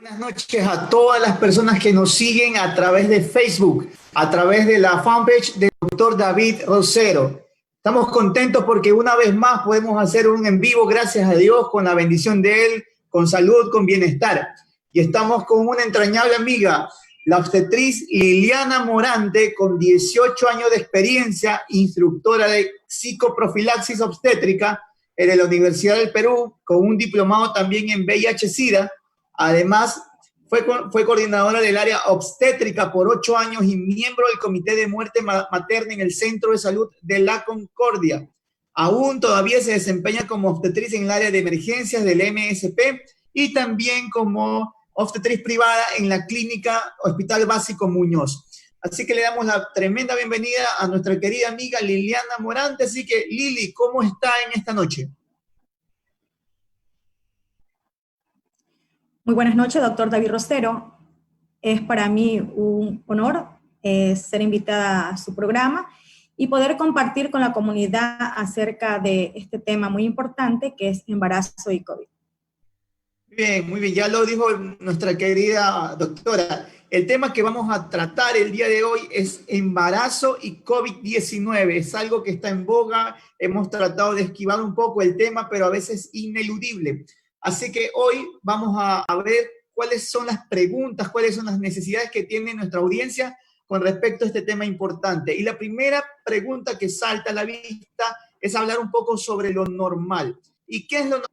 Buenas noches a todas las personas que nos siguen a través de Facebook, a través de la fanpage del doctor David Rosero. Estamos contentos porque una vez más podemos hacer un en vivo, gracias a Dios, con la bendición de Él, con salud, con bienestar. Y estamos con una entrañable amiga, la obstetriz Liliana Morante, con 18 años de experiencia, instructora de psicoprofilaxis obstétrica en la Universidad del Perú, con un diplomado también en VIH-Sida. Además, fue coordinadora del área obstétrica por 8 años y miembro del Comité de Muerte Materna en el Centro de Salud de La Concordia. Aún todavía se desempeña como obstetriz en el área de emergencias del MSP y también como obstetriz privada en la clínica Hospital Básico Muñoz. Así que le damos la tremenda bienvenida a nuestra querida amiga Liliana Morante. Así que, Lili, ¿cómo está en esta noche? Muy buenas noches, doctor David Rosero. Es para mí un honor ser invitada a su programa y poder compartir con la comunidad acerca de este tema muy importante que es embarazo y COVID. Bien, muy bien, ya lo dijo nuestra querida doctora. El tema que vamos a tratar el día de hoy es embarazo y COVID-19. Es algo que está en boga, hemos tratado de esquivar un poco el tema, pero a veces ineludible. Así que hoy vamos a ver cuáles son las preguntas, cuáles son las necesidades que tiene nuestra audiencia con respecto a este tema importante. Y la primera pregunta que salta a la vista es hablar un poco sobre lo normal. ¿Y qué es lo normal?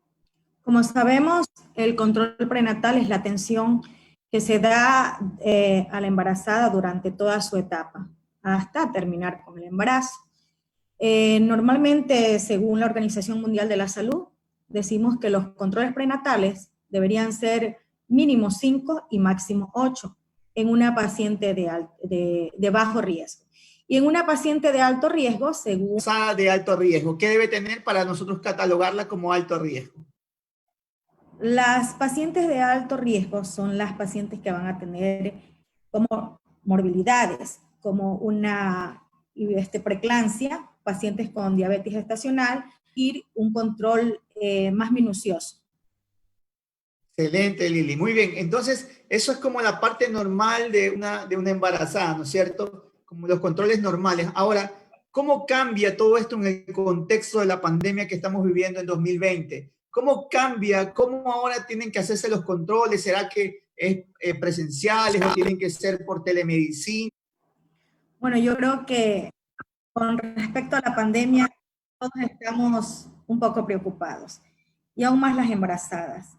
Como sabemos, el control prenatal es la atención que se da a la embarazada durante toda su etapa, hasta terminar con el embarazo. Normalmente, según la Organización Mundial de la Salud, decimos que los controles prenatales deberían ser mínimo 5 y máximo 8 en una paciente de bajo riesgo. Y en una paciente de alto riesgo, según... De alto riesgo, ¿qué debe tener para nosotros catalogarla como alto riesgo? Las pacientes de alto riesgo son las pacientes que van a tener como morbilidades, como una preeclampsia, pacientes con diabetes gestacional y un control más minucioso. Excelente, Lili. Muy bien. Entonces, eso es como la parte normal de una embarazada, ¿no es cierto? Como los controles normales. Ahora, ¿cómo cambia todo esto en el contexto de la pandemia que estamos viviendo en 2020? ¿Cómo cambia? ¿Cómo ahora tienen que hacerse los controles? ¿Será que es presenciales o tienen que ser por telemedicina? Bueno, yo creo que con respecto a la pandemia, todos estamos un poco preocupados, y aún más las embarazadas.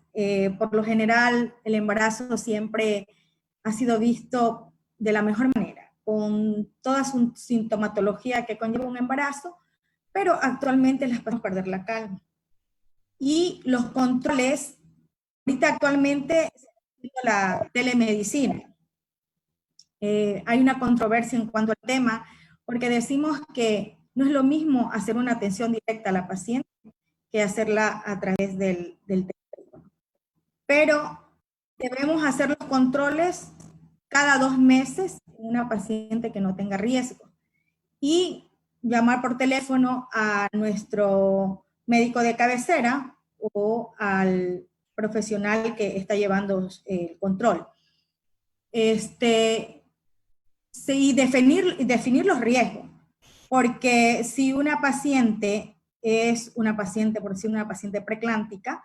Por lo general, el embarazo siempre ha sido visto de la mejor manera, con toda su sintomatología que conlleva un embarazo, pero actualmente las podemos perder la calma. Y los controles, ahorita actualmente la telemedicina. Hay una controversia en cuanto al tema, porque decimos que no es lo mismo hacer una atención directa a la paciente que hacerla a través del teléfono. Pero debemos hacer los controles cada 2 meses en una paciente que no tenga riesgo y llamar por teléfono a nuestro médico de cabecera o al profesional que está llevando el control. Y definir los riesgos, porque si una paciente es una paciente, por decir una paciente preeclántica,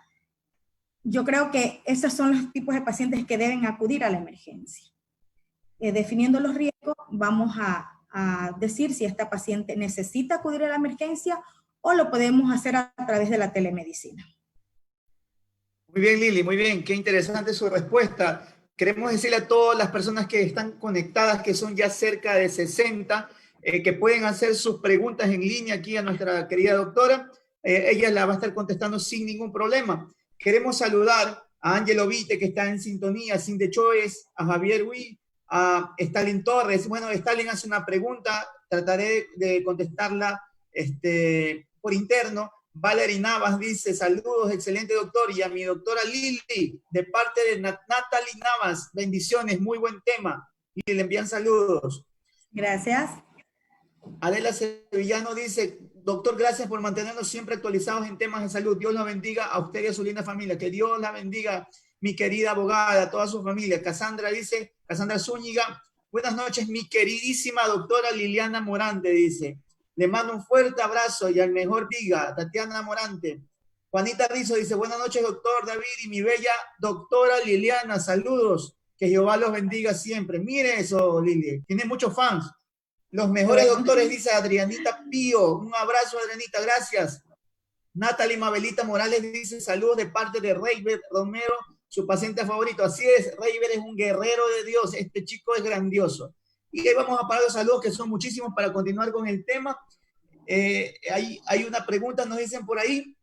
yo creo que esos son los tipos de pacientes que deben acudir a la emergencia. Definiendo los riesgos, vamos a decir si esta paciente necesita acudir a la emergencia o lo podemos hacer a través de la telemedicina. Muy bien, Lili, muy bien. Qué interesante su respuesta. Queremos decirle a todas las personas que están conectadas, que son ya cerca de 60, que pueden hacer sus preguntas en línea aquí a nuestra querida doctora. Ella la va a estar contestando sin ningún problema. Queremos saludar a Ángelo Vite, que está en sintonía, Cindy Choes, a Javier Huy, a Stalin Torres. Bueno, Stalin hace una pregunta, trataré de contestarla por interno. Valerie Navas dice, saludos, excelente doctor, y a mi doctora Lili, de parte de Natalie Navas, bendiciones, muy buen tema, y le envían saludos. Gracias. Adela Sevillano dice, doctor, gracias por mantenernos siempre actualizados en temas de salud, Dios la bendiga a usted y a su linda familia, que Dios la bendiga mi querida abogada, toda su familia. Cassandra dice, Cassandra Zúñiga, buenas noches, mi queridísima doctora Liliana Morante, dice. Le mando un fuerte abrazo y al mejor diga, Tatiana Morante. Juanita Rizzo dice, buenas noches, doctor David y mi bella doctora Liliana, saludos, que Jehová los bendiga siempre. Mire eso, Lili, tiene muchos fans. Los mejores doctores, dice Adrianita Pío. Un abrazo, Adrianita, gracias. Natalie Mabelita Morales dice, saludos de parte de Reiber Romero, su paciente favorito. Así es, Reiber es un guerrero de Dios, este chico es grandioso. Y ahí vamos a parar los saludos, que son muchísimos, para continuar con el tema. Hay una pregunta, nos dicen por ahí.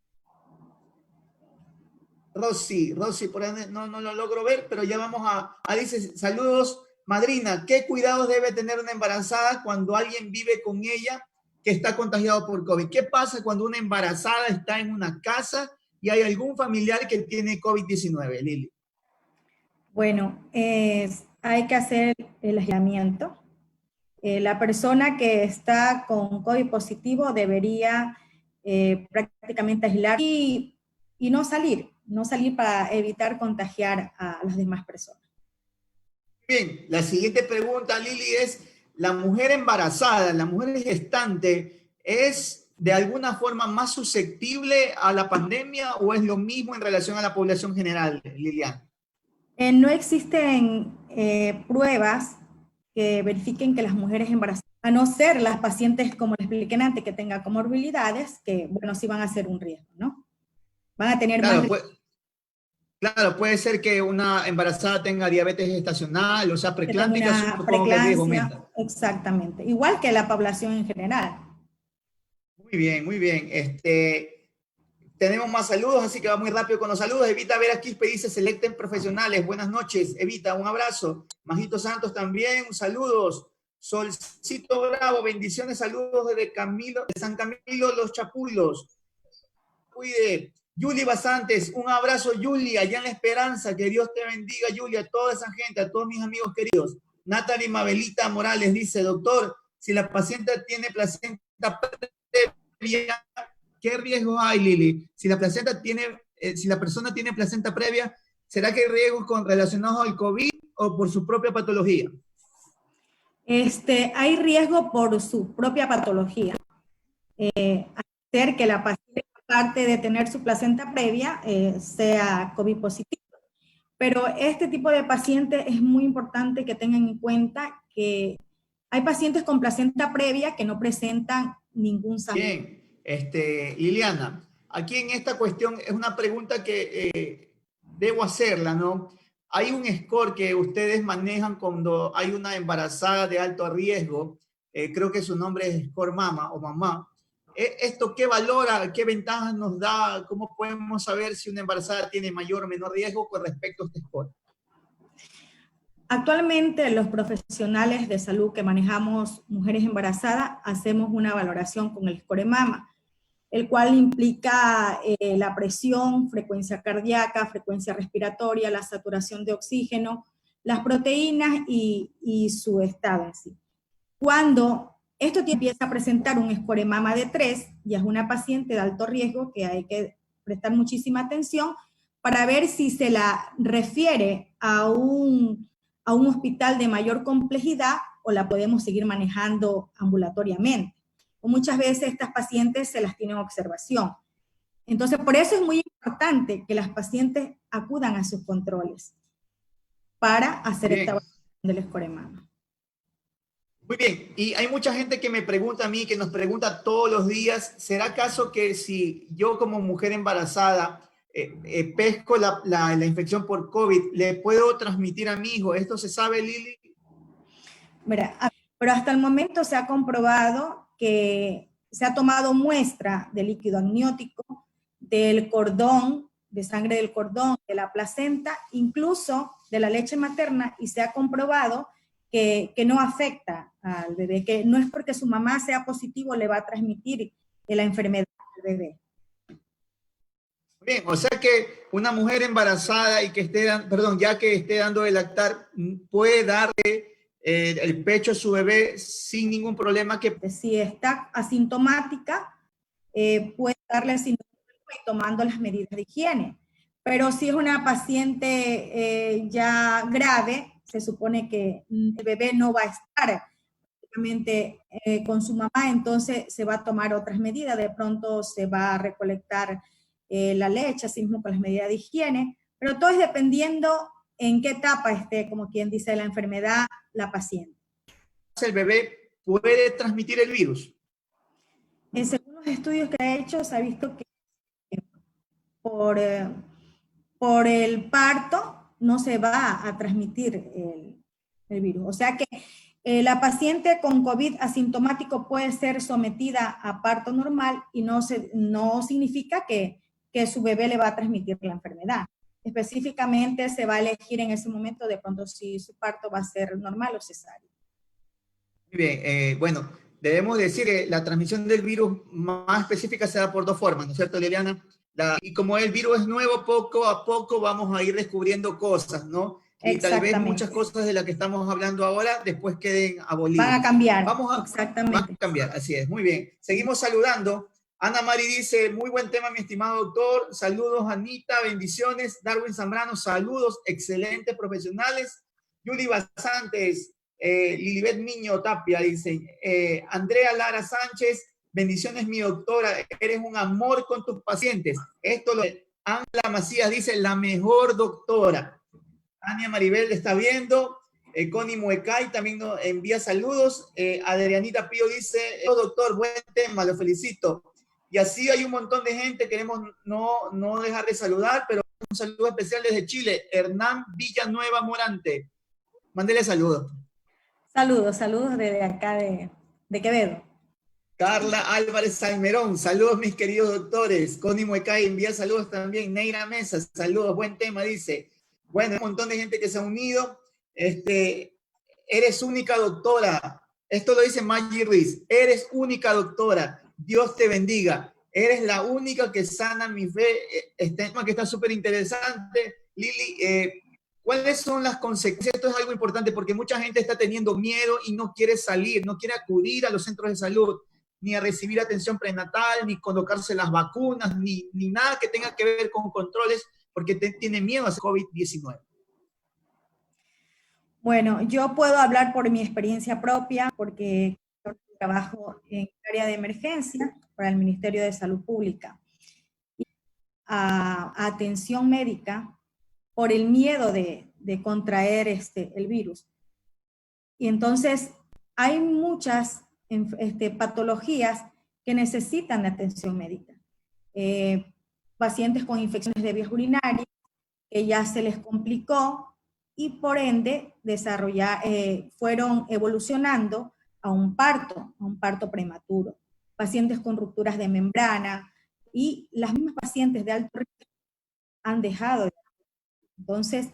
Rosy, por ahí no lo logro ver, pero ya vamos dice, saludos, madrina, ¿qué cuidados debe tener una embarazada cuando alguien vive con ella que está contagiado por COVID? ¿Qué pasa cuando una embarazada está en una casa y hay algún familiar que tiene COVID-19, Lili? Bueno, hay que hacer el aislamiento. La persona que está con COVID positivo debería prácticamente aislar y no salir para evitar contagiar a las demás personas. Bien, la siguiente pregunta, Lili, es, ¿la mujer embarazada, la mujer gestante, es de alguna forma más susceptible a la pandemia o es lo mismo en relación a la población general, Liliana? No existen pruebas que verifiquen que las mujeres embarazadas, a no ser las pacientes, como les expliqué antes, que tengan comorbilidades, que, bueno, sí van a ser un riesgo, ¿no? Van a tener Claro, más... Claro, puede ser que una embarazada tenga diabetes gestacional, o sea, preeclámptica, supongo que el riesgo aumenta. Exactamente, igual que la población en general. Muy bien, muy bien. Tenemos más saludos, así que va muy rápido con los saludos. Evita Vera Quispe dice, selecten profesionales. Buenas noches, Evita, un abrazo. Majito Santos también, saludos. Solcito Bravo, bendiciones, saludos desde San Camilo, Los Chapulos. Cuide. Yuli Basantes, un abrazo, Yuli, allá en La Esperanza, que Dios te bendiga, Yuli, a toda esa gente, a todos mis amigos queridos. Natalie Mabelita Morales dice, doctor, si la paciente tiene placenta previa, ¿qué riesgo hay, Lili? Si la persona tiene placenta previa, ¿será que hay riesgos relacionados al COVID o por su propia patología? Hay riesgo por su propia patología. Hacer que la paciente, aparte de tener su placenta previa, sea COVID positivo. Pero este tipo de pacientes es muy importante que tengan en cuenta que hay pacientes con placenta previa que no presentan ningún síntoma. Bien, Liliana, aquí en esta cuestión es una pregunta que debo hacerla, ¿no? Hay un score que ustedes manejan cuando hay una embarazada de alto riesgo, creo que su nombre es Score Mama o Mamá. ¿Esto qué valora, qué ventajas nos da? ¿Cómo podemos saber si una embarazada tiene mayor o menor riesgo con respecto a este score? Actualmente los profesionales de salud que manejamos mujeres embarazadas hacemos una valoración con el score Mama, el cual implica la presión, frecuencia cardíaca, frecuencia respiratoria, la saturación de oxígeno, las proteínas y su estado en sí. Cuando esto empieza a presentar un score Mama de 3, ya es una paciente de alto riesgo que hay que prestar muchísima atención para ver si se la refiere a un hospital de mayor complejidad o la podemos seguir manejando ambulatoriamente. O muchas veces estas pacientes se las tienen en observación. Entonces, por eso es muy importante que las pacientes acudan a sus controles para hacer esta evaluación del score Mama. Muy bien, y hay mucha gente que me pregunta a mí, que nos pregunta todos los días, ¿será acaso que si yo como mujer embarazada pesco la infección por COVID, le puedo transmitir a mi hijo? ¿Esto se sabe, Lili? Mira, pero hasta el momento se ha comprobado que se ha tomado muestra de líquido amniótico, del cordón, de sangre del cordón, de la placenta, incluso de la leche materna, y se ha comprobado que no afecta al bebé, que no es porque su mamá sea positivo le va a transmitir la enfermedad al bebé. Bien, o sea que una mujer embarazada y que ya que esté dando de lactar, puede darle el pecho a su bebé sin ningún problema. Si está asintomática, puede darle sin ningún problema y tomando las medidas de higiene. Pero si es una paciente ya grave, se supone que el bebé no va a estar con su mamá, entonces se va a tomar otras medidas, de pronto se va a recolectar la leche, así mismo con las medidas de higiene, pero todo es dependiendo en qué etapa esté, como quien dice, la enfermedad, la paciente. ¿El bebé puede transmitir el virus? Según los estudios que ha hecho, se ha visto que por, por el parto no se va a transmitir el virus. O sea que la paciente con COVID asintomático puede ser sometida a parto normal y no significa que su bebé le va a transmitir la enfermedad. Específicamente se va a elegir en ese momento de pronto si su parto va a ser normal o cesárea. Muy bien, bueno, debemos decir que la transmisión del virus más específica se da por dos formas, ¿no es cierto, Liliana? Y como el virus es nuevo, poco a poco vamos a ir descubriendo cosas, ¿no? Y tal vez muchas cosas de las que estamos hablando ahora después queden abolidas. Van a cambiar, exactamente. Van a cambiar, así es, muy bien. Seguimos saludando. Ana Mari dice, muy buen tema, mi estimado doctor. Saludos, Anita, bendiciones. Darwin Zambrano, saludos, excelentes profesionales. Yuli Basantes, Lilibet Niño Tapia dice, Andrea Lara Sánchez, bendiciones mi doctora, eres un amor con tus pacientes. Esto lo Ángela Macías dice, la mejor doctora. Ania Maribel está viendo, Connie Muecay también nos envía saludos, Adrianita Pío dice, doctor, buen tema, lo felicito. Y así hay un montón de gente, queremos no dejar de saludar, pero un saludo especial desde Chile, Hernán Villanueva Morante. Mándele saludos. Saludos desde acá de Quevedo. Carla Álvarez Salmerón, saludos mis queridos doctores. Connie Muecay envía saludos también. Neira Mesa, saludos, buen tema, dice. Bueno, un montón de gente que se ha unido. Eres única doctora. Esto lo dice Maggie Ruiz. Eres única doctora. Dios te bendiga. Eres la única que sana mi fe. Este tema que está súper interesante. Lili, ¿cuáles son las consecuencias? Esto es algo importante porque mucha gente está teniendo miedo y no quiere salir, no quiere acudir a los centros de salud, ni a recibir atención prenatal, ni colocarse las vacunas, ni nada que tenga que ver con controles, porque tiene miedo a COVID-19. Bueno, yo puedo hablar por mi experiencia propia, porque trabajo en el área de emergencia para el Ministerio de Salud Pública. A atención médica por el miedo de contraer el virus. Y entonces hay muchas patologías que necesitan de atención médica. Pacientes con infecciones de vías urinarias que ya se les complicó y por ende fueron evolucionando a un parto prematuro. Pacientes con rupturas de membrana y las mismas pacientes de alto riesgo han dejado de. Entonces,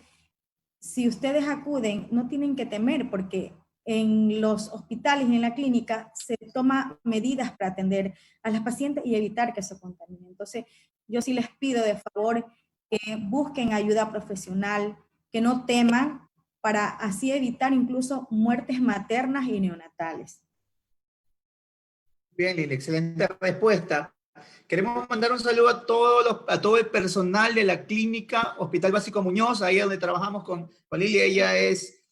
si ustedes acuden, no tienen que temer porque en los hospitales y en la clínica se toman medidas para atender a las pacientes y evitar que se contaminen. Entonces, yo sí les pido de favor que busquen ayuda profesional, que no teman para así evitar incluso muertes maternas y neonatales. Bien, Lili, excelente respuesta. Queremos mandar un saludo a todo el personal de la clínica Hospital Básico Muñoz, ahí donde trabajamos con Lili. Ella es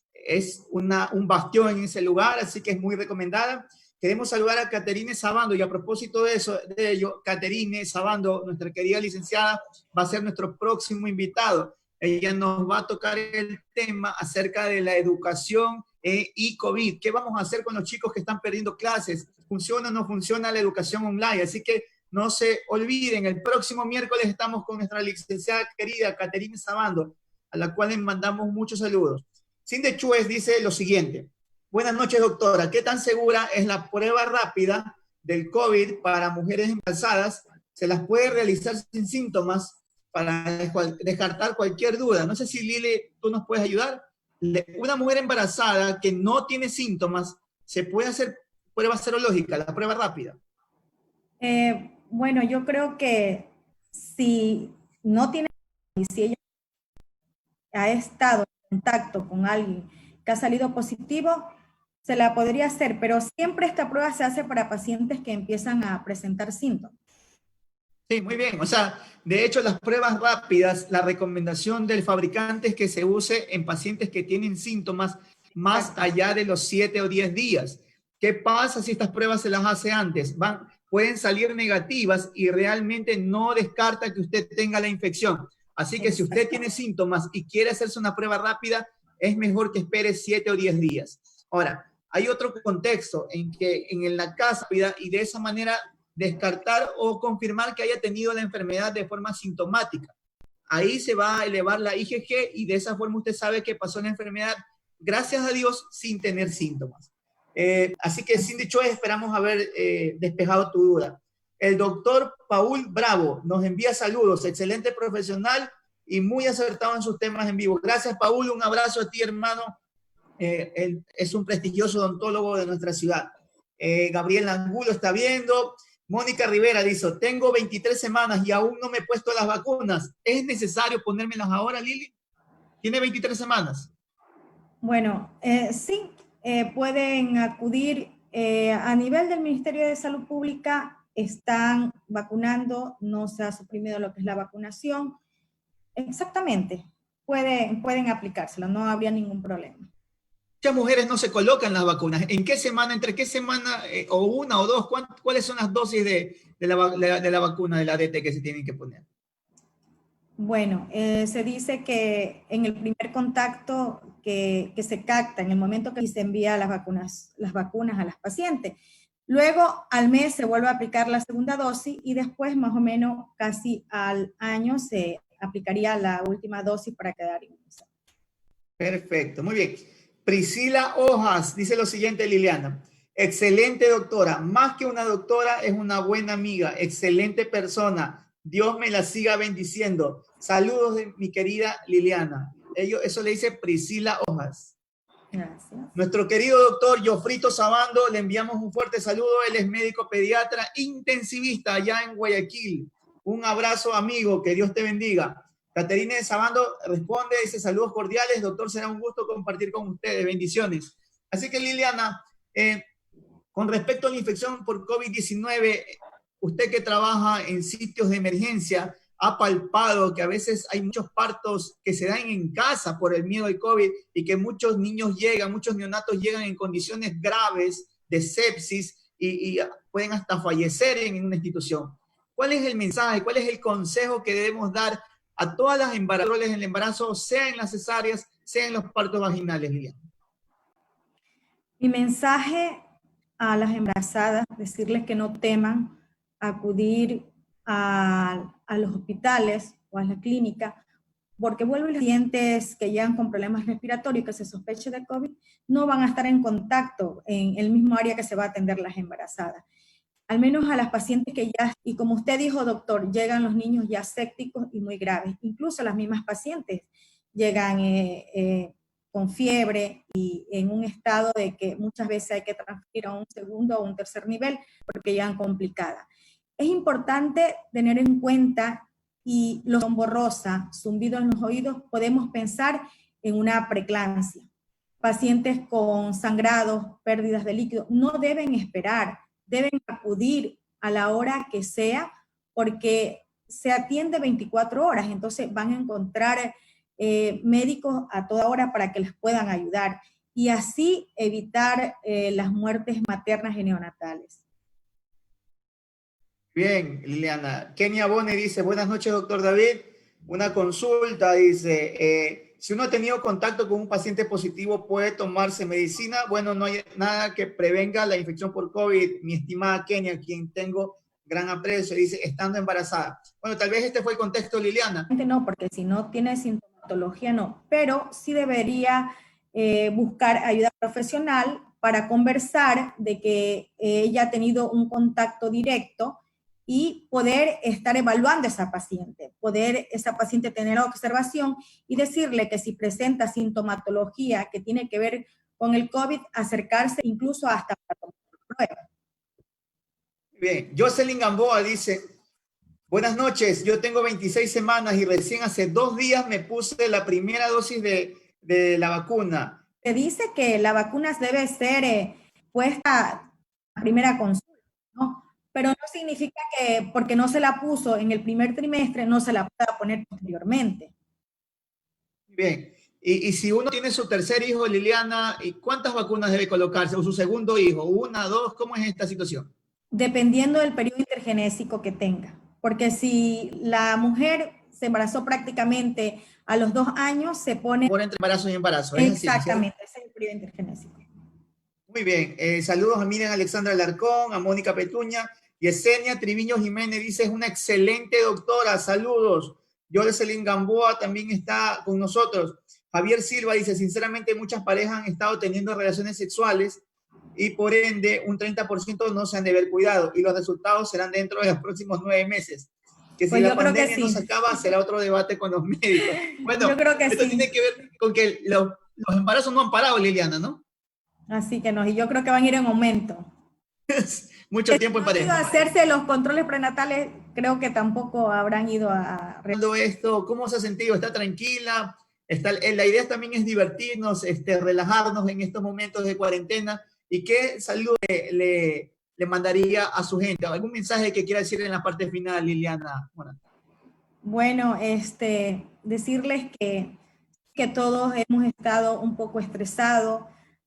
un bastión en ese lugar, así que es muy recomendada. Queremos saludar a Caterine Sabando, y a propósito de ello, Caterine Sabando, nuestra querida licenciada, va a ser nuestro próximo invitado. Ella nos va a tocar el tema acerca de la educación y COVID. ¿Qué vamos a hacer con los chicos que están perdiendo clases? ¿Funciona o no funciona la educación online? Así que no se olviden, el próximo miércoles estamos con nuestra licenciada querida Caterine Sabando, a la cual les mandamos muchos saludos. Cindy Chuez dice lo siguiente: buenas noches, doctora. ¿Qué tan segura es la prueba rápida del COVID para mujeres embarazadas? ¿Se las puede realizar sin síntomas para descartar cualquier duda? No sé si Lili, tú nos puedes ayudar. Una mujer embarazada que no tiene síntomas, ¿se puede hacer prueba serológica, la prueba rápida? Bueno, yo creo que si no tiene, si ella ha estado en contacto con alguien que ha salido positivo, se la podría hacer, pero siempre esta prueba se hace para pacientes que empiezan a presentar síntomas. Sí, muy bien. O sea, de hecho, las pruebas rápidas, la recomendación del fabricante es que se use en pacientes que tienen síntomas más Exacto. allá de los 7 o 10 días. ¿Qué pasa si estas pruebas se las hace antes? Pueden salir negativas y realmente no descarta que usted tenga la infección. Así que si usted Exacto. tiene síntomas y quiere hacerse una prueba rápida, es mejor que espere 7 o 10 días. Ahora, hay otro contexto en que en la casa y de esa manera descartar o confirmar que haya tenido la enfermedad de forma sintomática. Ahí se va a elevar la IgG y de esa forma usted sabe que pasó la enfermedad, gracias a Dios, sin tener síntomas. Así que sin dicho esperamos haber despejado tu duda. El doctor Paul Bravo nos envía saludos, excelente profesional y muy acertado en sus temas en vivo. Gracias, Paul, un abrazo a ti, hermano. Él es un prestigioso odontólogo de nuestra ciudad. Gabriel Angulo está viendo. Mónica Rivera dice, tengo 23 semanas y aún no me he puesto las vacunas. ¿Es necesario ponérmelas ahora, Lili? Tiene 23 semanas. Bueno, sí, pueden acudir a nivel del Ministerio de Salud Pública, están vacunando, no se ha suprimido lo que es la vacunación. Exactamente, pueden aplicárselo, no habría ningún problema. Muchas mujeres no se colocan las vacunas. ¿En qué semana, entre qué semana, o una o dos, cuáles son las dosis de la vacuna de la ADT que se tienen que poner? Bueno, se dice que en el primer contacto que se capta, en el momento que se envía las vacunas a las pacientes, luego al mes se vuelve a aplicar la segunda dosis y después más o menos casi al año se aplicaría la última dosis para quedar inmunizado. Perfecto, muy bien. Priscila Hojas dice lo siguiente, Liliana. Excelente doctora, más que una doctora, es una buena amiga, excelente persona. Dios me la siga bendiciendo. Saludos de mi querida Liliana. Eso le dice Priscila Hojas. Gracias. Nuestro querido doctor Jofrito Sabando, le enviamos un fuerte saludo. Él es médico pediatra intensivista allá en Guayaquil. Un abrazo, amigo, que Dios te bendiga. Caterina de Sabando responde, dice saludos cordiales, doctor, será un gusto compartir con ustedes, bendiciones. Así que Liliana, con respecto a la infección por COVID-19, usted que trabaja en sitios de emergencia, ha palpado que a veces hay muchos partos que se dan en casa por el miedo al COVID y que muchos niños llegan, muchos neonatos llegan en condiciones graves de sepsis y pueden hasta fallecer en una institución. ¿Cuál es el mensaje, cuál es el consejo que debemos dar a todas las embarazadas en el embarazo, sea en las cesáreas, sea en los partos vaginales, Liliana? Mi mensaje a las embarazadas, decirles que no teman acudir a los hospitales o a la clínica, porque vuelvo los pacientes que llegan con problemas respiratorios que se sospeche de COVID no van a estar en contacto en el mismo área que se va a atender las embarazadas. Al menos a las pacientes que ya, y como usted dijo, doctor, llegan los niños ya sépticos y muy graves. Incluso las mismas pacientes llegan con fiebre y en un estado de que muchas veces hay que transferir a un segundo o un tercer nivel porque llegan complicadas. Es importante tener en cuenta y los con borrosa, zumbido en los oídos, podemos pensar en una preeclampsia. Pacientes con sangrados, pérdidas de líquido, no deben esperar, deben acudir a la hora que sea, porque se atiende 24 horas, entonces van a encontrar médicos a toda hora para que les puedan ayudar y así evitar las muertes maternas y neonatales. Bien, Liliana. Kenia Bone dice, buenas noches, doctor David. Una consulta, dice, si uno ha tenido contacto con un paciente positivo, ¿puede tomarse medicina? Bueno, no hay nada que prevenga la infección por COVID. Mi estimada Kenia, quien tengo gran aprecio, dice, estando embarazada. Bueno, tal vez este fue el contexto, Liliana. No, porque si no tiene sintomatología, no, pero sí debería buscar ayuda profesional para conversar de que ella ha tenido un contacto directo y poder estar evaluando a esa paciente, poder esa paciente tener observación y decirle que si presenta sintomatología que tiene que ver con el COVID, acercarse incluso hasta para tomar pruebas. Bien, Jocelyn Gamboa dice, buenas noches, yo tengo 26 semanas y recién hace 2 días me puse la primera dosis de la vacuna. Se dice que la vacuna debe ser puesta a primera consulta, ¿no? pero no significa que porque no se la puso en el primer trimestre, no se la pueda poner posteriormente. Bien. Y si uno tiene su tercer hijo, Liliana, ¿y cuántas vacunas debe colocarse? ¿O su segundo hijo? ¿Una, dos? ¿Cómo es esta situación? Dependiendo del periodo intergenésico que tenga. Porque si la mujer se embarazó prácticamente a los 2 años, se pone... Por entre embarazo y embarazo, ¿es así, no es cierto? Exactamente, ese es el periodo intergenésico. Muy bien. Saludos a Miriam Alexandra Alarcón, a Mónica Petuña. Yesenia Triviño Jiménez dice, es una excelente doctora. Saludos. Jocelyn Gamboa también está con nosotros. Javier Silva dice, sinceramente muchas parejas han estado teniendo relaciones sexuales y por ende un 30% no se han de ver cuidado y los resultados serán dentro de los próximos 9 meses. Que si Pues la yo creo que pandemia no se sí. acaba, será otro debate con los médicos. Bueno, Yo creo que esto sí. tiene que ver con que los embarazos no han parado, Liliana, ¿no? Así que no, y yo creo que van a ir en aumento. Mucho tiempo en No han ido a pareja. hacerse los controles prenatales, creo que tampoco habrán ido a... Esto, ¿cómo se ha sentido? ¿Está tranquila? La idea también es divertirnos, relajarnos en estos momentos de cuarentena. ¿Y qué saludo le mandaría a su gente? ¿Algún mensaje que quiera decir en la parte final, Liliana? Bueno, decirles que todos hemos estado un poco estresados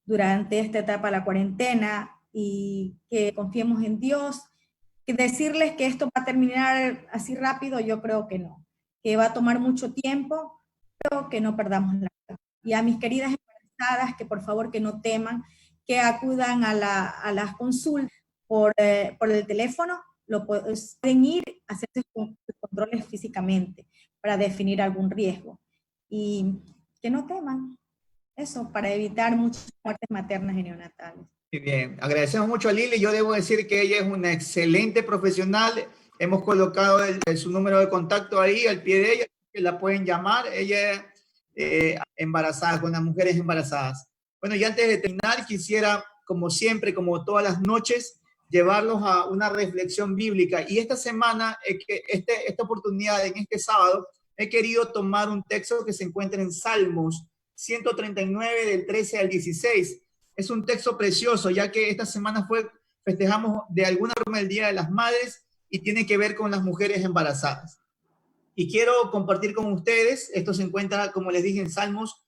durante esta etapa de la cuarentena y que confiemos en Dios. Que decirles que esto va a terminar así rápido, yo creo que no, que va a tomar mucho tiempo, pero que no perdamos la fe. Y a mis queridas embarazadas, que por favor que no teman, que acudan a las consultas por el teléfono, pueden ir a hacerse controles físicamente para definir algún riesgo. Y que no teman, eso, para evitar muchas muertes maternas y neonatales. Muy bien, agradecemos mucho a Lili. Yo debo decir que ella es una excelente profesional. Hemos colocado su número de contacto ahí al pie de ella, que la pueden llamar. Ella es embarazada, con las mujeres embarazadas. Bueno, y antes de terminar, quisiera, como siempre, como todas las noches, llevarlos a una reflexión bíblica. Y esta semana, esta oportunidad, en este sábado, he querido tomar un texto que se encuentra en Salmos 139, del 13 al 16. Es un texto precioso, ya que esta semana festejamos de alguna forma el Día de las Madres y tiene que ver con las mujeres embarazadas. Y quiero compartir con ustedes, esto se encuentra, como les dije, en Salmos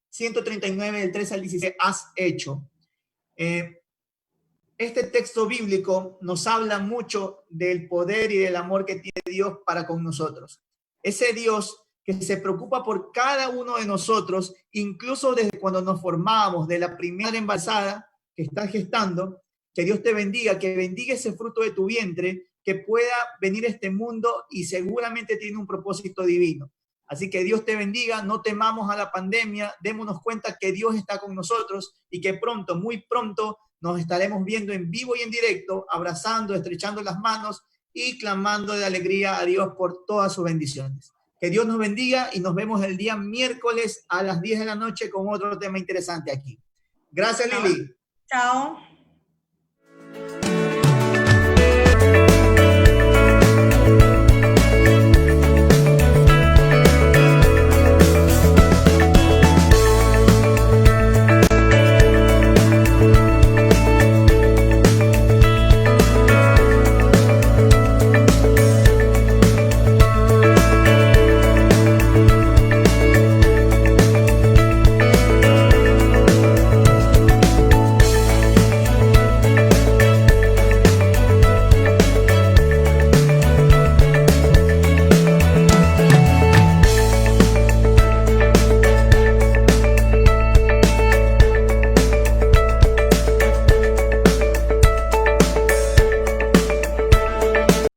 139, del 13 al 16, has hecho. Este texto bíblico nos habla mucho del poder y del amor que tiene Dios para con nosotros. Ese Dios que se preocupa por cada uno de nosotros, incluso desde cuando nos formamos, de la primera embarazada que estás gestando, que Dios te bendiga, que bendiga ese fruto de tu vientre, que pueda venir a este mundo y seguramente tiene un propósito divino. Así que Dios te bendiga, no temamos a la pandemia, démonos cuenta que Dios está con nosotros y que pronto, muy pronto, nos estaremos viendo en vivo y en directo, abrazando, estrechando las manos y clamando de alegría a Dios por todas sus bendiciones. Que Dios nos bendiga y nos vemos el día miércoles a las 10 de la noche con otro tema interesante aquí. Gracias, Lili. Chao.